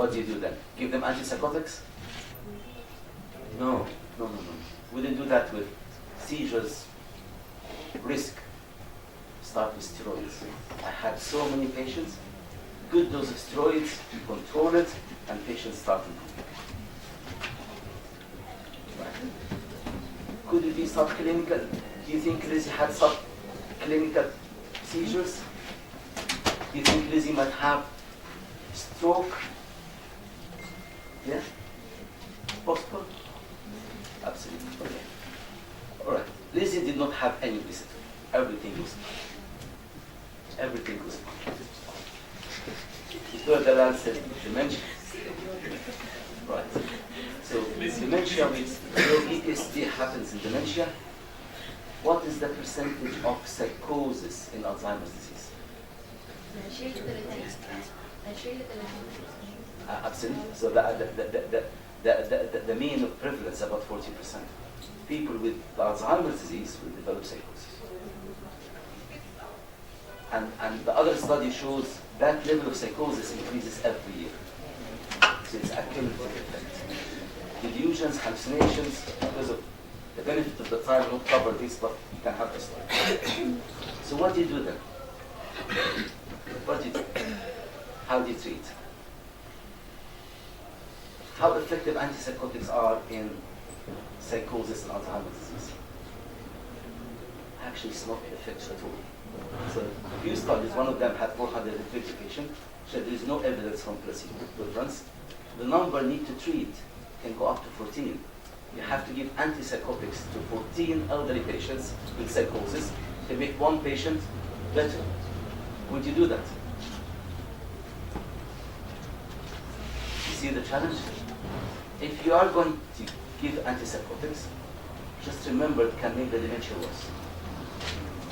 What do you do then? Give them antipsychotics? No. We didn't do that with seizures. Risk. Start with steroids. I had so many patients, good dose of steroids, control it, and patients start improving. Right. Could it be subclinical? Do you think Lizzie had subclinical seizures? Do you think Lizzie might have stroke? Yeah? Possible? Absolutely. Okay. All right. Lizzie did not have any obesity. Everything was fine. Everything was fine. Dr. Dalal said dementia. Right. So dementia with EPSD happens in dementia. What is the percentage of psychosis in Alzheimer's disease? Absolutely. So the mean of prevalence is about 40%. People with Alzheimer's disease will develop psychosis. And the other study shows that level of psychosis increases every year. So it's a cumulative effect. Delusions, hallucinations, because of the benefit of the time, we don't cover this, but you can have this. So what do you do then? What do you do? How do you treat? How effective antipsychotics are in psychosis and Alzheimer's disease? Actually, it's not effective at all. So a few studies, one of them had 450 patients, so there is no evidence from placebo difference. The number need to treat can go up to 14. You have to give antipsychotics to 14 elderly patients with psychosis to make one patient better. Would you do that? You see the challenge? If you are going to give antipsychotics, just remember it can make the dementia worse.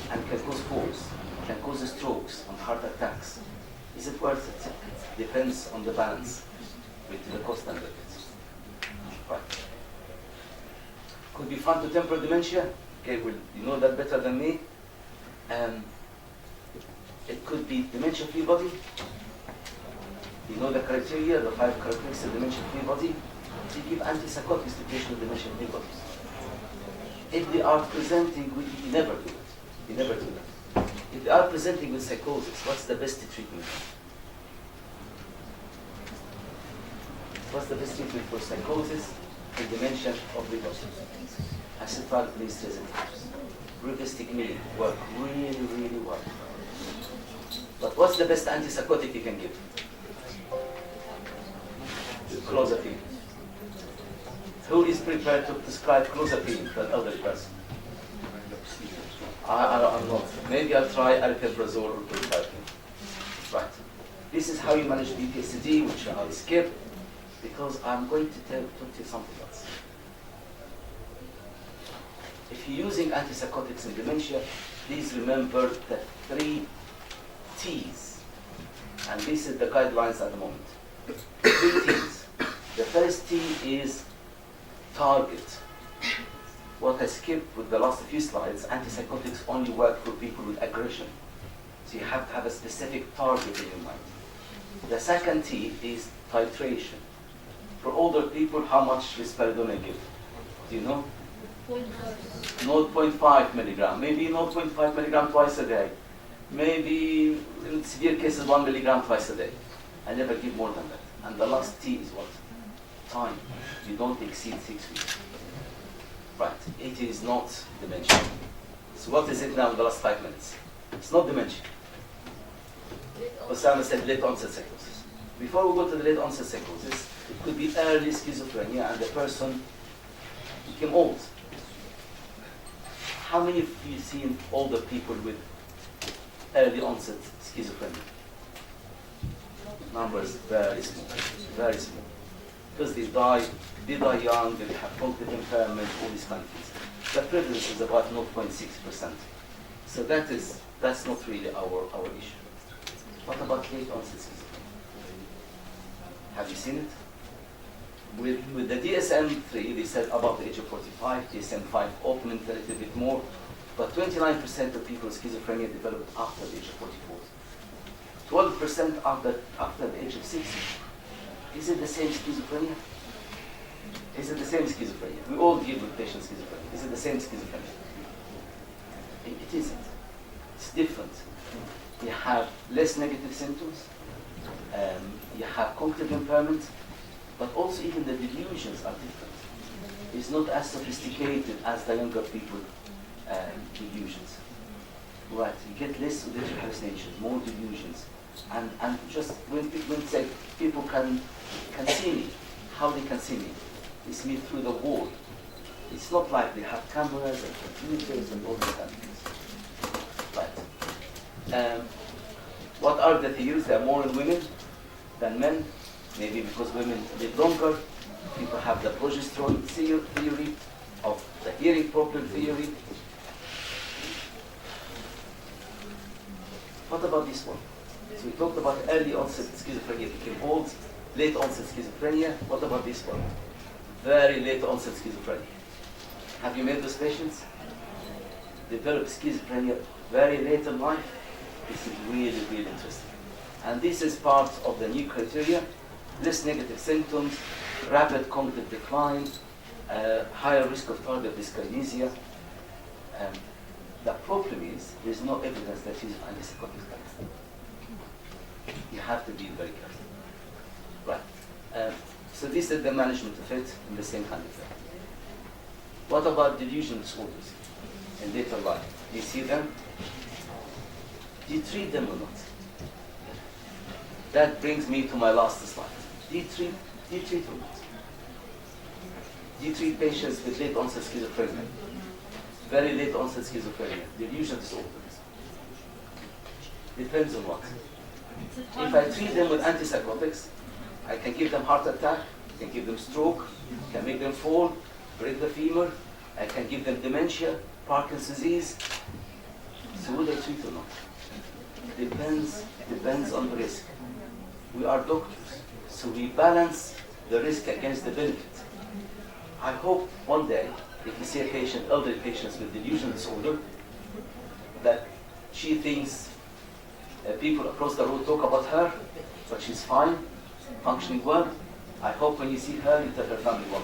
And can cause falls, can cause strokes and heart attacks. Is it worth it? Depends on the balance between the cost and benefits. Right. Could be fun to temper dementia. Okay, well, you know that better than me. It could be dementia-free body. You know the criteria, the 5 characteristics of dementia-free body. You give antipsychotics to patients with dementia-free bodies. If they are presenting with, you never do it. You never do that. If they are presenting with psychosis, what's the best treatment? What's the best treatment for psychosis and dementia of the body? Acetylcholine receptors. Rivastigmine work really, really well. But what's the best antipsychotic you can give? Clozapine. Who is prepared to prescribe clozapine to an elderly person? I'm not. Maybe I'll try aripiprazole or clozapine. Right. This is how you manage PTSD, which I'll skip, because I'm going to talk to you something else. If you're using antipsychotics in dementia, please remember the 3 T's. And this is the guidelines at the moment. 3 T's. The first T is target. What I skipped with the last few slides, antipsychotics only work for people with aggression. So you have to have a specific target in your mind. The second T is titration. For older people, how much risperidone give? Do you know? 0.5 milligram. Maybe 0.5 milligram twice a day. Maybe in severe cases 1 milligram twice a day. I never give more than that. And the last T is what? Time. You don't exceed 6 weeks. Right. It is not dementia. So what is it now in the last 5 minutes? It's not dementia. Osama said late onset psychosis. Before we go to the late onset psychosis, it could be early schizophrenia and the person became old. How many of you seen older people with early onset schizophrenia? Numbers very small, very small. Because they die young, they have cognitive impairment, all these kind of things. The prevalence is about 0.6%. So that's not really our issue. What about late onset schizophrenia? Have you seen it? With the DSM-3, they said above the age of 45, DSM-5 opened a little bit more, but 29% of people with schizophrenia developed after the age of 44. 12% after the age of 60. Is it the same schizophrenia? Is it the same schizophrenia? We all deal with patients with schizophrenia. Is it the same schizophrenia? It isn't. It's different. You have less negative symptoms. You have cognitive impairment, but also even the delusions are different. It's not as sophisticated as the younger people delusions. Right, you get less auditory hallucinations, more delusions. And just when say people can see me, how they can see me? They see me through the wall. It's not like they have cameras and computers and all these kind of things. Right. What are the theories? There are more in women than men. Maybe because women live longer. People have the progesterone theory, of the hearing problem theory. What about this one? So we talked about early onset schizophrenia became old, late onset schizophrenia. What about this one? Very late onset schizophrenia. Have you met those patients? Develop schizophrenia very late in life. This is really, really interesting. And this is part of the new criteria. Less negative symptoms, rapid cognitive decline, higher risk of tardive dyskinesia. The problem is there's no evidence that he's antipsychotic. You have to be very careful. Right. So this is the management of it in the same kind of thing. What about delusion disorders in later life? Do you see them? Do you treat them or not? That brings me to my last slide. Do you treat or not? Do you treat patients with late onset schizophrenia? Very late onset schizophrenia, delusion disorders. Depends on what. If I treat them with antipsychotics, I can give them heart attack, I can give them stroke, I can make them fall, break the femur, I can give them dementia, Parkinson's disease. So will I treat or not? Depends on the risk. We are doctors, so we balance the risk against the benefit. I hope one day, if you see a patient, elderly patients with delusion disorder, that she thinks people across the road talk about her, but she's fine, functioning well. I hope when you see her, you tell her family one.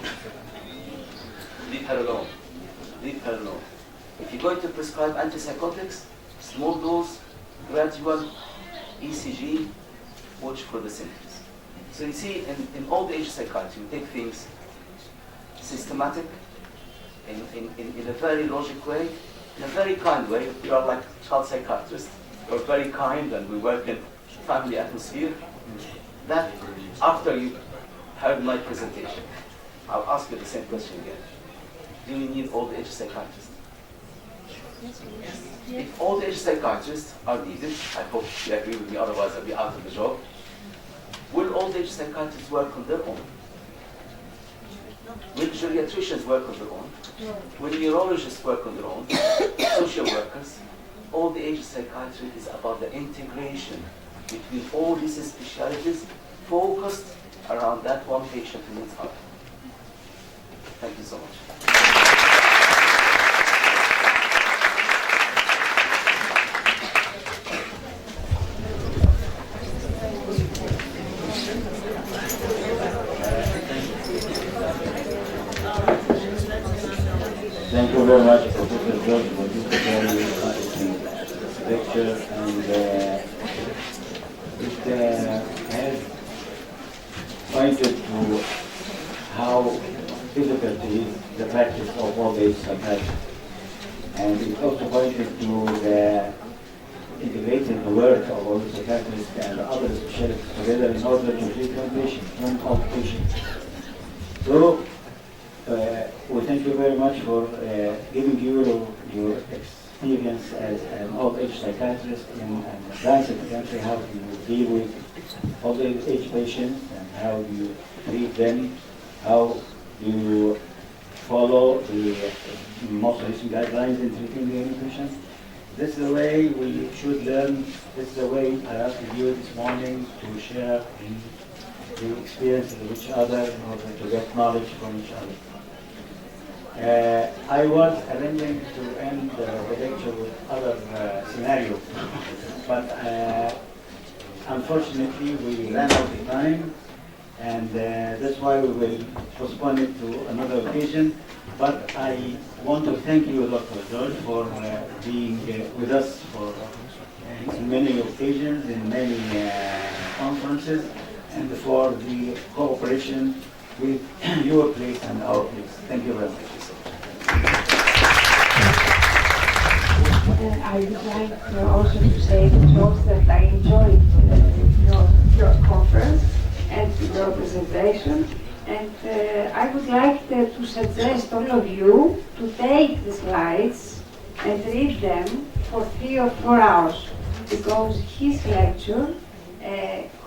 Leave her alone. Leave her alone. If you're going to prescribe antipsychotics, small dose, gradual, ECG, watch for the symptoms. So you see, in old age psychiatry, we take things systematic, in a very logic way, in a very kind way. We are like child psychiatrists. We're very kind and we work in family atmosphere. That after you heard my presentation, I'll ask you the same question again. Do we need old age psychiatrists? If old age psychiatrists are needed, I hope you agree with me, otherwise I'll be out of the job. Will old age psychiatrists work on their own? Will geriatricians work on their own? Will neurologists work on their own? Social workers? Old age psychiatry is about the integration between all these specialties focused around that one patient who needs help. Thank you so much. Thank you very much, Professor George, for this very interesting lecture, and it has pointed to how difficult is the practice of old age psychiatry. And it also pointed to the integrated work of all the psychiatrists and other specialists together in order to treat one patient, one outpatient. So, we thank you very much for giving you your experience as an old age psychiatrist in an advanced country, how do you deal with old age patients and how do you treat them, how do you follow the most recent guidelines in treating the patients. This is the way we should learn. This is the way I asked you this morning to share the experiences of each other in order to get knowledge from each other. I was arranging to end the lecture with other scenarios, but unfortunately we ran out of time, and that's why we will postpone it to another occasion. But I want to thank you, Dr. George, for being with us for in many occasions, in many conferences, and for the cooperation with your place and our place. Thank you very much. I would like also to say to George that I enjoyed your conference and your presentation. And I would like to suggest all of you to take the slides and read them for 3 or 4 hours, because his lecture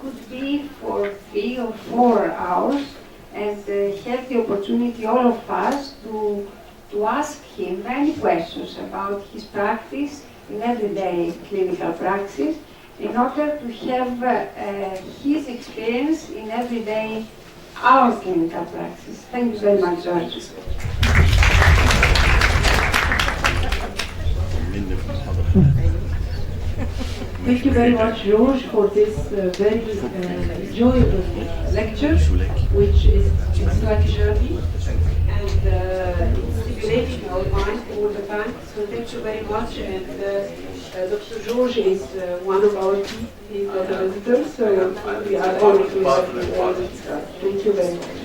could be for 3 or 4 hours, and have the opportunity, all of us, to ask him many questions about his practice in everyday clinical practice, in order to have his experience in everyday our clinical practice. Thank you very much, George. Thank you very much, George, for this very enjoyable lecture, which is it's like a journey, and it's stimulating our mind all the time. So thank you very much. And Dr. George is one of our team. He's got a visitor, so we are honored to have you all. Thank you very much.